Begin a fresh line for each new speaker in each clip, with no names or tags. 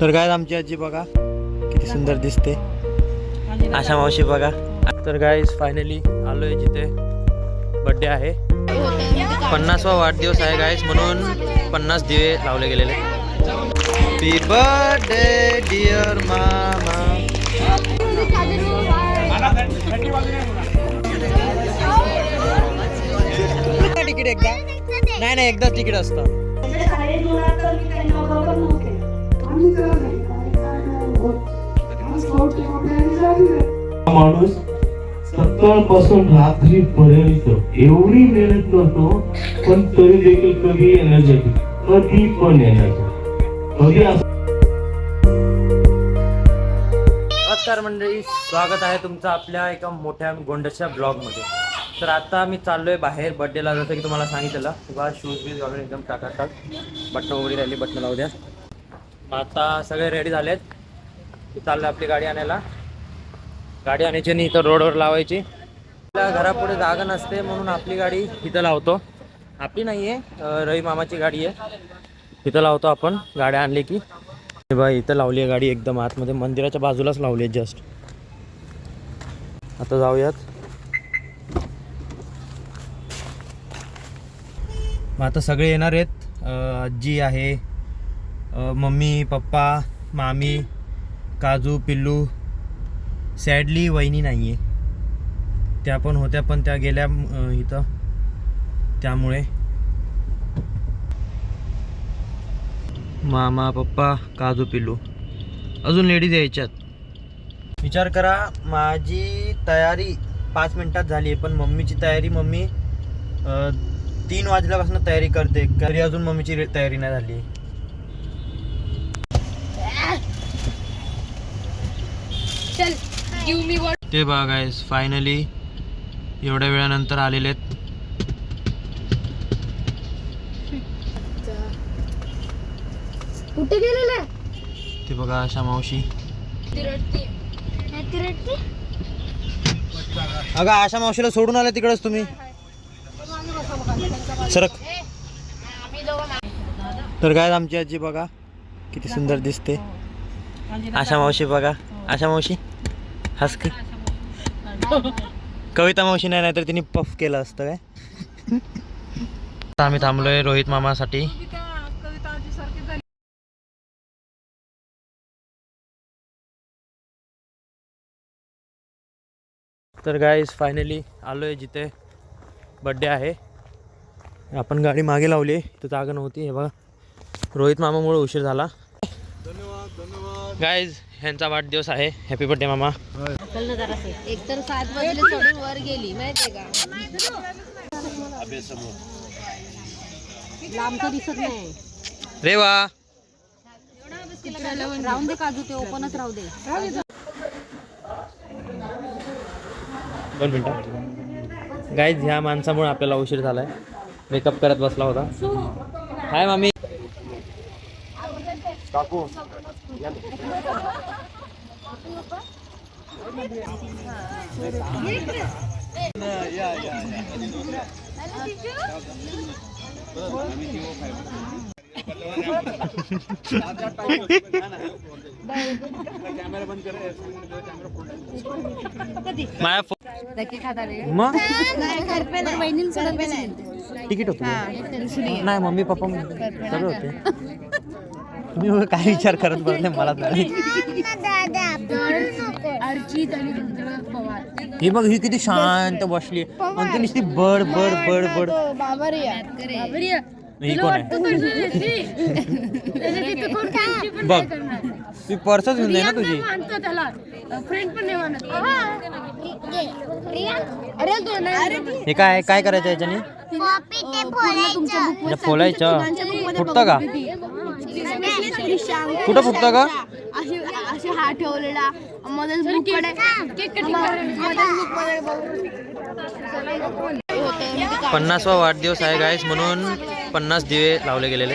तर गायज आमची आजी बघा किती सुंदर दिसते. आशा मावशी बघा. तर गायज फायनली आलोय जिथे बर्थडे आहे. 50वा वाढदिवस आहे गायज, म्हणून 50 दिवे लावले गेलेले. हॅपी बर्थडे डिअर मामा. तिकीट एकदा नाही एकदाच तिकीट असतं.
माणूस सकाळपासून रात्रीपर्यंत एवढी मेहनत करतो, पण तरी देखील कधी एनर्जेटिक, कधी पण एनर्जेटिक, कधी
नमस्कार मंडळी, स्वागत आहे तुमचं आपल्या एका मोठ्या गोंडच्या ब्लॉगमध्ये. तर आता मी चाललोय बाहेर बर्थडेला, जसं की तुम्हाला सांगितलं किंवा शूज बीज वगैरे एकदम टाकाटाक, बटणं वगैरे राहिली, बटणं लावू द्या. आता सगळे रेडी झालेत. चाललं आपली गाडी आणायला. गाडी आणायची आणि इथं रोडवर लावायची. आपल्या घरापुढे जागा नसते म्हणून आपली गाडी इथं लावतो. आपली नाही आहे, रवी मामाची गाडी आहे. इथं लावतो आपण गाड्या आणली की. बघा इथं लावली आहे गाडी, एकदम आतमध्ये मंदिराच्या बाजूलाच लावली आहे जस्ट. आता जाऊयात. मग आता सगळे येणार आहेत. आजी आहे, मम्मी पप्पा मामी काजू पिल्लू. सॅडली वहिनी नाही आहे, त्या पण होत्या पण त्या गेल्या इथं, त्यामुळे. मामा पप्पा काजू पिल्लू, अजून लेडीज यायच्यात. विचार करा, माझी तयारी 5 मिनिटात झाली आहे, पण मम्मीची तयारी मम्मी 3 वाजल्यापासून तयारी करते, तरी अजून मम्मीची तयारी नाही झाली. ते बघा गाइस, फायनली एवढ्या वेळानंतर आलेले आहेत.
कुठे गेलेले
ते बघा आशा मावशी. अगं आशा मावशीला सोडून आले तिकडेच तुम्ही, सरक. तर काय आमची आजी बघा किती सुंदर दिसते. आशा मावशी बघा, आशा मावशी हस की. कविता मावशी नाही, तर तिने पफ केलं असतं काय. आम्ही थांबलोय रोहित मामासाठी. तर गाईज फायनली आलोय जिथे बर्थडे आहे. आपण गाडी मागे लावली, तर जागा नव्हती. हे बघा रोहित मामामुळे उशीर झाला. गाईज ह्यांचा वाढदिवस आहे. हॅपी बर्थडे मामा.
एक तर 7 वाजले सोडून वर गेली माहितीये का. लांब तर दिसत नाही
रे वा.
राहून दे काजू, ते ओपनच राहू दे.
2 मिनिटं. गाईज ह्या माणसामुळे आपल्याला उशीर झालाय. मेकअप करत बसला होता. हाय मामी. काकू माझ्या मग तिकीट होतं नाही, मम्मी पप्पा सगळं होते. तुम्ही काय विचार करत बसले मला तरी. ही बघ, ही किती शांत बसली आणि ती नुसती बड बड बड बड. ही कोण आहे बघ, ती पर्सच घेऊन जाईल ना तुझी. हे काय काय करायचं याच्याने. फोलायचं फुटतं का. कुठं फुटतं का.
असे हा ठेवलेला मध्येच बुक कडे
50वा वाढदिवस आहे गाईस, म्हणून 50 दिवे लावले गेलेले.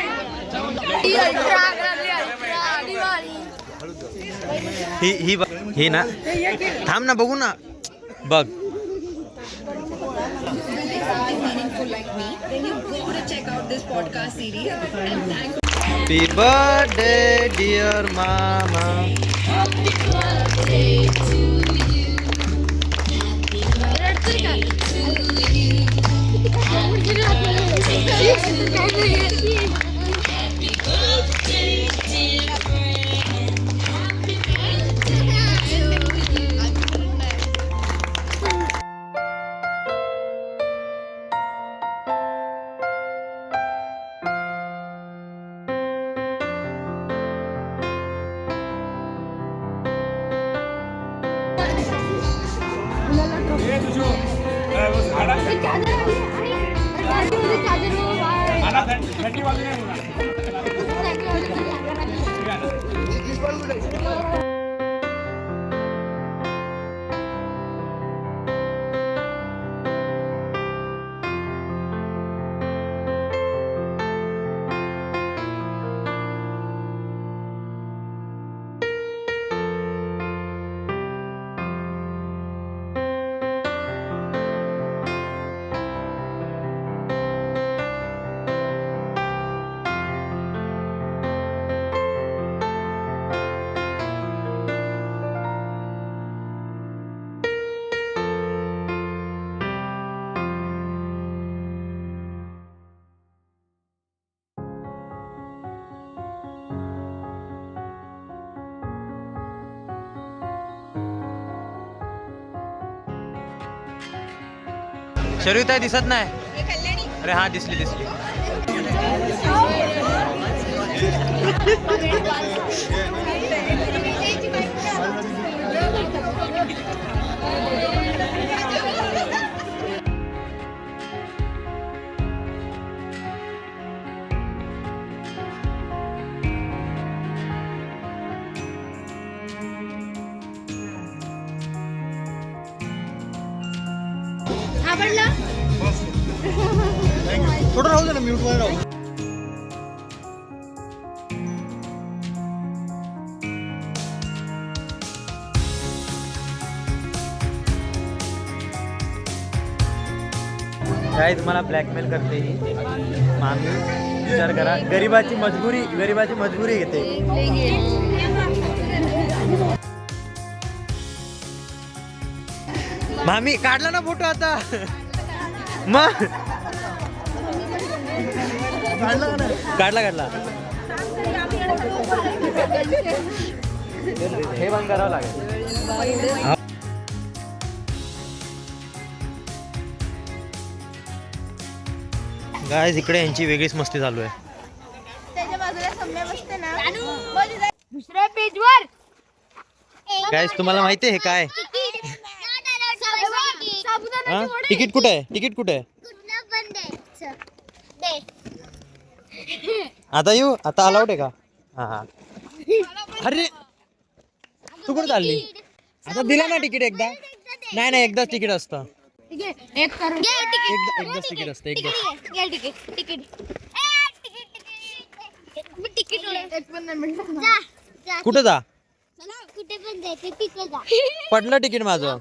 ही ना, थांब ना बघू ना. बघ
meaningful like me, then you go to check out this podcast series and thank
happy birthday dear मामा. शरीताई दिसत नाही. अरे हा दिसली दिसली.
आवडलं?
थोडं राहू दे ना, म्यूट वर राहू. काय तुम्हाला ब्लॅकमेल करते ही मामी. विचार करा, गरीबाची मजबुरी घेते. मामी काढला ना फोटो आता. मग काढला हे बंद करावं लागेल. गाइस इकडे यांची वेगळीच मस्ती चालू आहे.
त्याच्या बाजूला सम्या बसते ना, दुसऱ्या पेजवर.
गाइस तुम्हाला माहिती आहे हे काय? तिकीट कुठे आहे? तिकीट कुठे आहे? आता येऊ? आता अलाउड आहे का? हा. अरे तू कुठे चालली? आता दिला ना तिकीट एकदा. नाही एकदाच तिकीट असतं. एकदाच तिकीट असतं. कुठे जा?
कुठे पण जायचं तिकडे जा.
पडलं तिकीट माझं.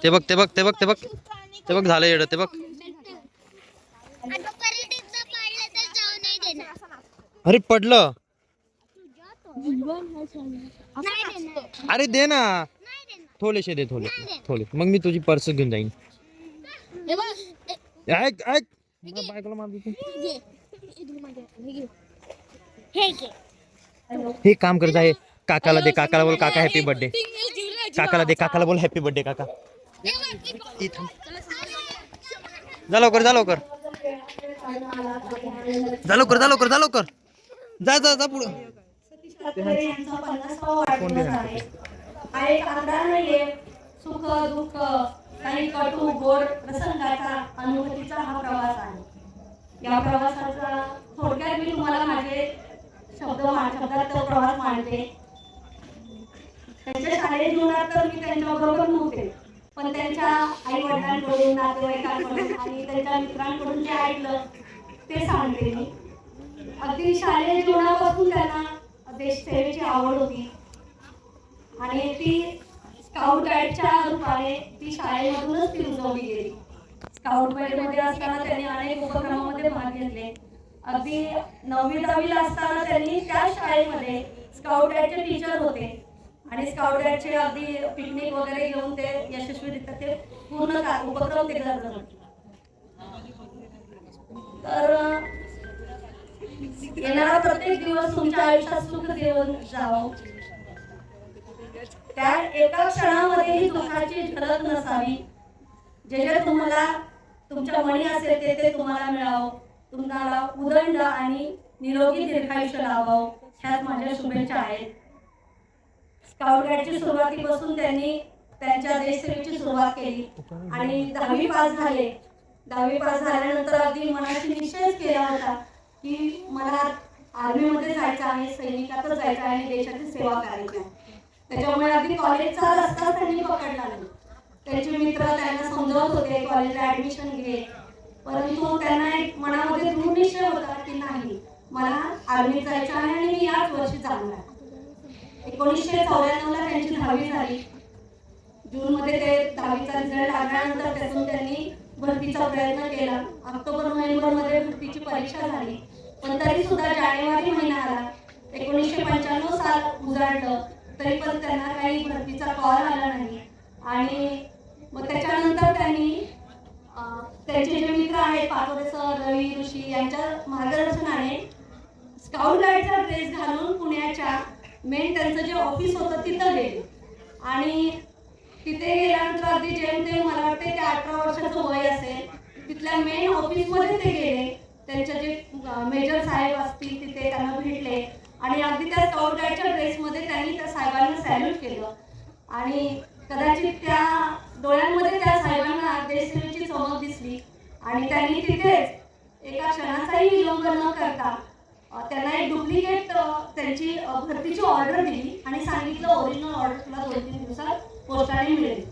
ते बघ झालं येडं. ते बघ. अरे पडलं. अरे दे ना थोडेसे दे. थोडे मग मी तुझी पर्स घेऊन जाईन. ऐक बायकोला मार देते. हे काम करत आहे. काकाला दे. काकाला बोल काका हॅपी बर्थडे. काकाला दे. काकाला बोल हॅपी बर्थडे काका. जा लवकर जा पुढं.
आणि कागदा नाहीये. सुख दुःख काही कटू गोड प्रसंगाचा अनुभूतीचा हा प्रवास आहे. या प्रवासाचा थोडक्यात मी तुम्हाला माझे शब्दात तो प्रवास मांडते. त्यांच्या शाळेत जीवनात तर मी त्यांच्याबरोबर नव्हते, पण त्यांच्या आई वडिलांकडून, नातेवाईकांकडून आणि त्यांच्या मित्रांकडून जे ऐकलं ते सांगते मी. अगदी शालेय जीवनापासून त्यांना देशसेवेची आवड होती आणि ती स्काउट गाईडच्या रूपाने ती शाळेमधूनच ती रुजवली गेली. स्काउट गाईडमध्ये असताना त्यांनी अनेक उपक्रमामध्ये भाग घेतले. अगदी 9वी-10वीला असताना त्यांनी त्या शाळेमध्ये स्काउट गाईडचे टीचर होते आणि स्काउट गाईडचे अगदी पिकनिक वगैरे घेऊन ते यशस्वीरित्या ते पूर्ण उपक्रम ते करत होते. तर येणारा प्रत्येक दिवस तुमच्या आयुष्यात सुख देऊन जावं, त्या एका क्षणामध्येही दुःखाची झलक नसावी. जे जे तुम्हाला तुमच्या मनी असेल ते तुम्हाला मिळावं, तुम्हाला उदंड आणि निरोगी दीर्घायुष्य लाभावं, ह्याच माझ्या शुभेच्छा आहेत. स्काउट गाईडची सुरुवातीपासून त्यांनी त्यांच्या देशसेवेची सुरुवात केली आणि 10वी पास झाले. 10वी पास झाल्यानंतर अगदी मनाशी निश्चयच केला होता की मला आर्मीमध्ये जायचं आहे, सैनिकातच जायचं आहे आणि देशाची सेवा करायची आहे. त्याच्यामुळे अगदी कॉलेजचा रस्ता त्यांनी पकडला नाही. त्यांचे मित्र त्यांना समजवत होते कॉलेजला ऍडमिशन घे, परंतु त्यांना एक मनामध्ये दृढ निश्चय होता की नाही, मला आर्मीत जायचं आहे आणि मी याच वर्षी जाणार. 1994ला त्यांची 10वी झाली. जूनमध्ये ते 10वीचा रिझल्ट लागल्यानंतर त्यातून त्यांनी भरतीचा प्रयत्न केला. ऑक्टोबर-नोव्हेंबरमध्ये भरतीची परीक्षा झाली, पण तरी सुद्धा जानेवारी महिना आला, 1995 साल उजाडलं, तरी पण त्यांना काही भरतीचा कॉल आला नाही. आणि मग त्याच्यानंतर त्यांनी त्यांचे जे मित्र आहेत पाटोडे सर, रवी ऋषी यांच्या मार्गदर्शनाने स्काउट गाईडचा ड्रेस घालून पुण्याच्या मेन त्यांचं जे ऑफिस होतं तिथं गेले आणि तिथे गेल्यानंतर अगदी जेमतेम मला वाटते ते 18 वर्षाचं वय असेल, तिथल्या मेन ऑफिसमध्ये ते गेले. त्यांचे जे मेजर साहेब असतील तिथे त्यांना भेटले आणि अगदी त्या स्काउट गाईडच्या ड्रेसमध्ये त्यांनी त्या साहेबांना सॅल्यूट केलं आणि कदाचित त्या डोळ्यांमध्ये त्या साहेबांना देशसेवेची चमक दिसली आणि त्यांनी तिथेच एका क्षणाचाही विलंब न करता त्यांना एक डुप्लिकेट त्यांची भरतीची ऑर्डर दिली आणि सांगितलं ओरिजिनल ऑर्डर तुला 2-3 दिवसात पोस्टाने मिळेल.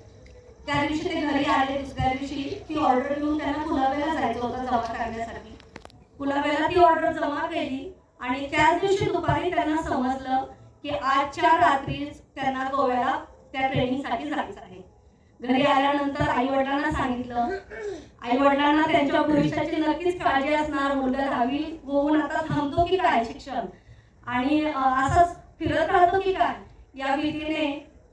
त्या दिवशी ते घरी आले. दुसऱ्या दिवशी ती ऑर्डर घेऊन त्यांना कुलाब्याला जायचं होतं जमा करण्यासाठी. कुलाब्याला ती ऑर्डर जमा केली आणि त्याच दिवशी दुपारी त्यांना समजलं की आजच्या रात्री त्यांना गोव्याला त्या ट्रेनिंगसाठी जायचं आहे. घरी आल्यानंतर आई वडिलांना सांगितलं. आई वडिलांना त्यांच्या भविष्याची नक्कीच काळजी असणार, मुलगा 10वी होऊन आता थांबतो की काय शिक्षण आणि असंच फिरत राहतो की काय, या भीतीने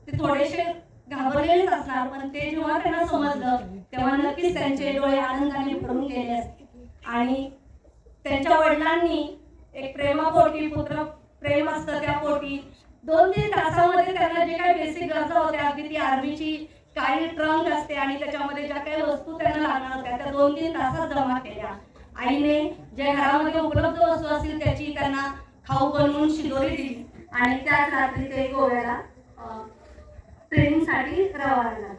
ते थोडेसे घाबरलेलेच असणार. पण ते जेव्हा त्यांना समजलं तेव्हा नक्कीच त्यांचे डोळे आनंदाने भरून गेले असते आणि त्यांच्या वडिलांनी एक प्रेमापोटी, पुत्र प्रेम असतं त्या पोटी 2-3 तासामध्ये त्यांना जे काही बेसिक गरजा होत्या, अगदी ती आर्मीची काही ट्रंक असते आणि त्याच्यामध्ये ज्या काही वस्तू त्यांना लागणार होत्या त्या 2-3 तासात जमा केल्या. आईने ज्या घरामध्ये उपलब्ध वस्तू असतील त्याची त्यांना खाऊ बनवून शिदोरी दिली आणि त्याच रात्री ते गोव्याला ट्रेनिंगसाठी रवाना झाले.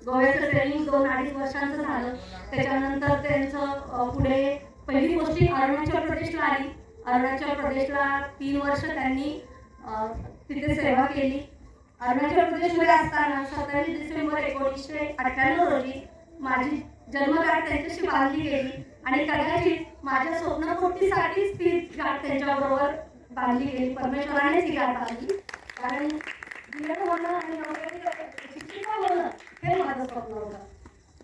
गोव्याचं ट्रेनिंग 2-2.5 वर्षांचं झालं. त्याच्यानंतर त्यांचं पुढे पहिली पोस्टिंग अरुणाचल प्रदेशला आली. अरुणाचल प्रदेशला 3 वर्ष त्यांनी तिथे सेवा केली. अरुणाचल प्रदेशमध्ये असताना 27 डिसेंबर 1998 रोजी माझी जन्मगाठ त्यांच्याशी बांधली गेली आणि कदाचित माझ्या स्वप्नपूर्तीसाठीच ती गाठ त्यांच्याबरोबर बांधली गेली. परमेश्वरानेच ही गाठ बांधली, कारण होणं आणि शिक्षिका होणं हे माझं स्वप्न होतं.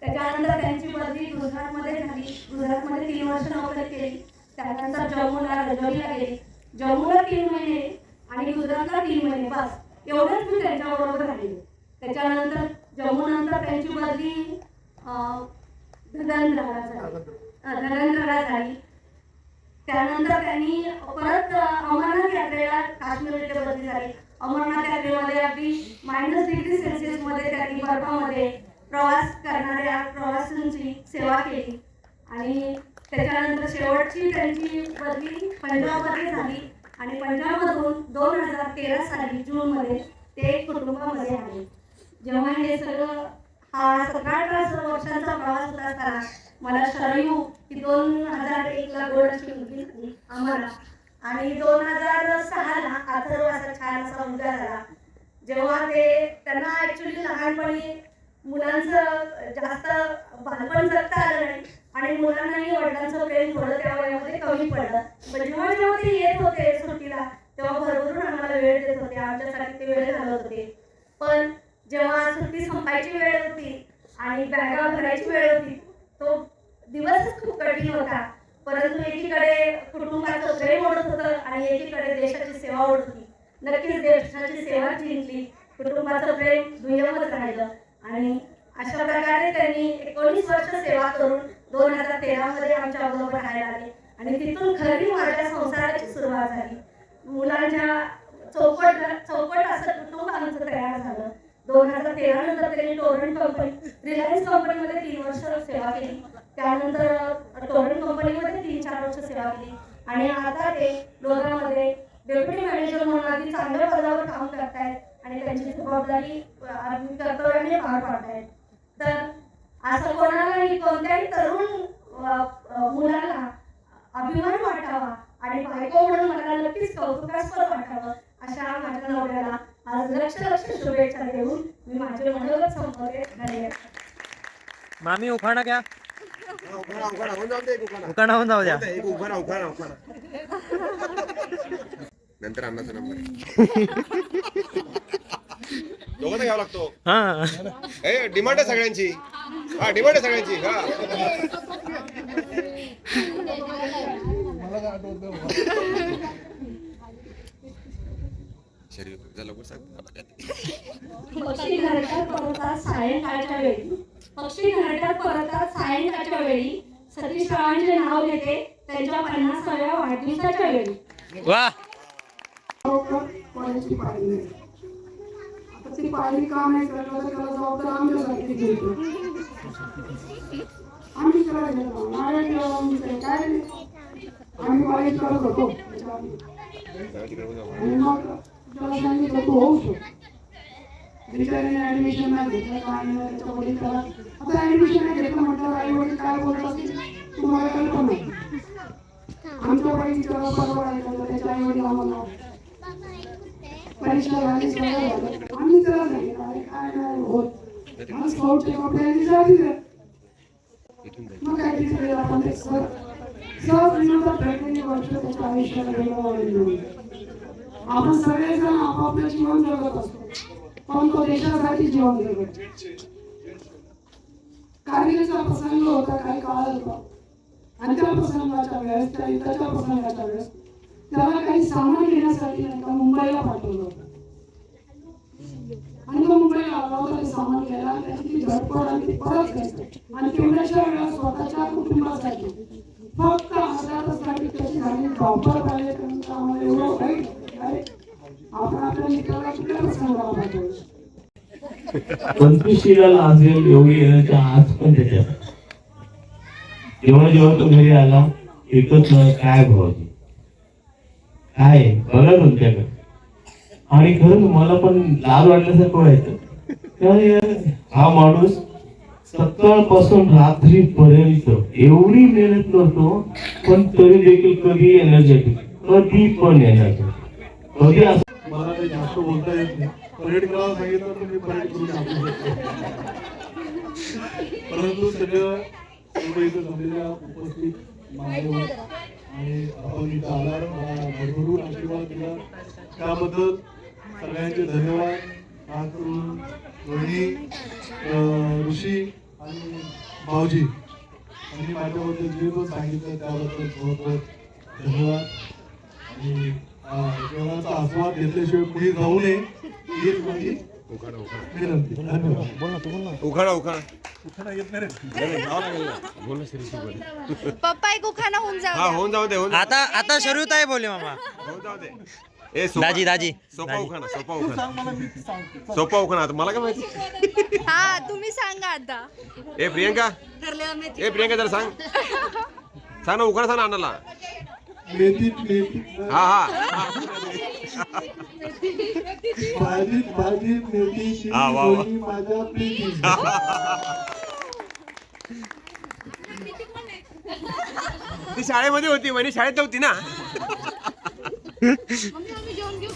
त्याच्यानंतर त्यांची बदली गुजरातमध्ये झाली. गुजरातमध्ये 3 वर्ष नोकरी केली. त्यानंतर जम्मूला, रजौरीला गेली. जम्मूला 3 महिने आणि गुजरातला 3 महिने, बस एवढंच मी त्यांच्याबरोबर राहिले. त्याच्यानंतर जम्मूनंतर त्यांची बदली धगनगरला झाली. त्यानंतर त्यांनी परत अमरनाथ यात्रेला काश्मीरमध्ये बदली झाली. अमरनाथ यात्रेमध्ये अगदी -डिग्री सेल्सिअसमध्ये त्यांनी बर्फामध्ये प्रवास करणाऱ्या प्रवाशांची सेवा केली आणि त्याच्यानंतर शेवटची त्यांची बदली पंजाबमध्ये झाली आणि पंजाबमधून 2013 साली जूनमध्ये ते कुटुंबामध्ये आले. जेव्हा हे सगळं हा 17-18 वर्षांचा प्रवास होत असताना मला शरयू ही 2001ला गोल्डची मुलगी झाली आम्हाला आणि 2006ला अथर्व असा छान असा मुलगा झाला. जेव्हा त्यांना ऍक्च्युली लहानपणी मुलांचं जास्त बालपण जगता आलं नाही आणि मुलांनाही वडिलांचं प्रेम थोडं त्या वयामध्ये कमी पडलं. पण जेव्हा जेव्हा ते येत होते सुट्टीला तेव्हा भरभरून आम्हाला वेळ देत होते, आमच्यासाठी ते वेळ घालवत होते. पण जेव्हा सुट्टी संपायची वेळ होती आणि बॅगा भरायची वेळ होती तो दिवसच खूप कठीण होता. परंतु एकीकडे कुटुंबाचं प्रेम ओढत होतं आणि एकीकडे देशाची सेवा ओढत होती. नक्कीच देशाची सेवा जिंकली, कुटुंबाचं प्रेम दुय्यमच राहिलं आणि अशा प्रकारे त्यांनी 19 वर्ष सेवा करून 2013 मध्ये आमच्या बरोबर राहायला आले आणि तिथून खरी माझ्या संसाराची सुरुवात झाली. मुलांच्या चौपट असं कुटुंब आमचं तयार झालं. 2013 नंतर त्यांनी टोरंट कंपनी, रिलायन्स कंपनीमध्ये 3 वर्ष सेवा केली. त्यानंतर टोरंट कंपनीमध्ये 3-4 वर्ष सेवा केली आणि आता ते लोणामध्ये डेप्युटी मॅनेजर म्हणून अगदी चांगल्या पदावर काम करतायत आणि त्यांची जबाबदारी अगदी कर्तव्याने पार पाडतायत. तर असं कोणालाही कोणत्याही तरुण मुलाला अभिमान वाटावा आणि बायको म्हणून मला नक्कीच कौतुकास्पद वाटावं अशा माझ्या नवऱ्याला आज लक्ष शुभेच्छा देऊन मी माझे मनोगत संपवते. धन्यवाद.
मामी उखाणा घ्या.
उखाणा होऊन जाऊ दे.
उखाणा होऊन जाऊ द्या.
एक उखाणा नंतर अन्नाचा नंबर दोघं घ्यावा लागतो.
हा
डिमांड आहे सगळ्यांची. हा डिमांड आहे सगळ्यांची. हा शरीर लवकर सांग.
पक्षी घरट्यात परतात सायंकाळच्या वेळी, पक्षी घरट्यात परतात सायंकाळच्या वेळी सतीश रावांचे नाव घेते त्यांच्या 50व्या वाढदिवसाच्या वेळी.
वा.
पाण्याची पाळी नाही. आता ती पाळी का नाही करणार तर त्याला जबाबदार आमच्यासारखी घेतो. आम्ही त्याला घेतो नारायण काय आम्ही पाळी करत होतो आणि मग त्याला सांगितलं तू होऊ शकतो. बिचारीने ऍडमिशन नाही घेतलं काय नाही त्याच्या वडील त्याला आता ऍडमिशन नाही घेतलं म्हटलं आई वडील काय बोलतात तुम्हाला कल्पना नाही. आमच्या वडील त्याला परवा ऐकलं त्याच्या आई वडील आम्हाला परीक्षा झाली सगळं झालं आम्ही त्याला सांगितलं काय नाही होत मला स्काउटचे कपड्यांची जाती द्या. मग काय तिथे आपण ते सहज विनोदात भेटलेली वर्ष त्याच्या आयुष्याला गेलं. आपण सगळेजण आपापलं जीवन जगत असतो पण तो देशासाठी जीवन जगत. कारगिलचा प्रसंग होता काही काळात होता आणि त्या प्रसंगाच्या वेळेस त्या युद्धाच्या प्रसंगाच्या वेळेस त्याला काही सामान घेण्यासाठी मुंबईला पाठवलं होतं आणि तो मुंबईला आला होता ते सामान घ्यायला आणि त्याची झटपट आणि ती परत घ्यायचं आणि तेवढ्याच्या वेळेला स्वतःच्या कुटुंबासाठी फक्त आधारासाठी त्याची झाली धावपळ पाहिजे आम्हाला एवढं वाईट आपण आपल्या मित्राला कुठल्या प्रसंगाला पाठवलं.
25शीला लाजेल एवढी एनर्जी आज पण त्याच्यात. जेव्हा तो घरी आला एकच काय भावती काय बघा तुमच्याकडे आणि खरंच मला पण लाज वाटल्यासारखं व्हायचं. हा माणूस सकाळपासून रात्रीपर्यंत एवढी मेहनत करतो पण तरी देखील कधी एनर्जेटिक कधी पण एनर्जेटिक कधी असं.
मला काही जास्त बोलता येत नाही. परेड करायला सांगितलं तर मी परेड करून दाखवू शकतो. परंतु सगळं मुंबईत जमलेल्या उपस्थित मान्यवर आणि आपण इथं आला मला भरभरून आशीर्वाद दिला त्याबद्दल सगळ्यांचे धन्यवाद. खास करून रोहिणी, ऋषी आणि भाऊजी यांनी माझ्याबद्दल जे पण सांगितलं त्याबद्दल बहुत बहुत धन्यवाद. आणि जेवणाचा आस्वाद घेतल्याशिवाय पुढे जाऊ नये हीच माझी विनंती. धन्यवाद.
उखाणा
येत नाही रे.
पप्पा एक उखाणा होऊन जाऊ
हा होऊन जाऊ दे.
आता शरूत आहे बोले मामा.
होऊन जाऊ दे.
दाजी
सोपा उखाणा सोपा उखाणा आता मला काय माहिती.
हा तुम्ही सांगा आता.
प्रियंका जरा सांग ना उखाणा सांग ना अन्नाला.
मेथी
हा
भाजी मेथीची गोळी माझ्या प्रीती.
ती शाळेमध्ये होती म्हणे शाळेत होती ना.
मम्मी आम्ही जेवण घेऊ.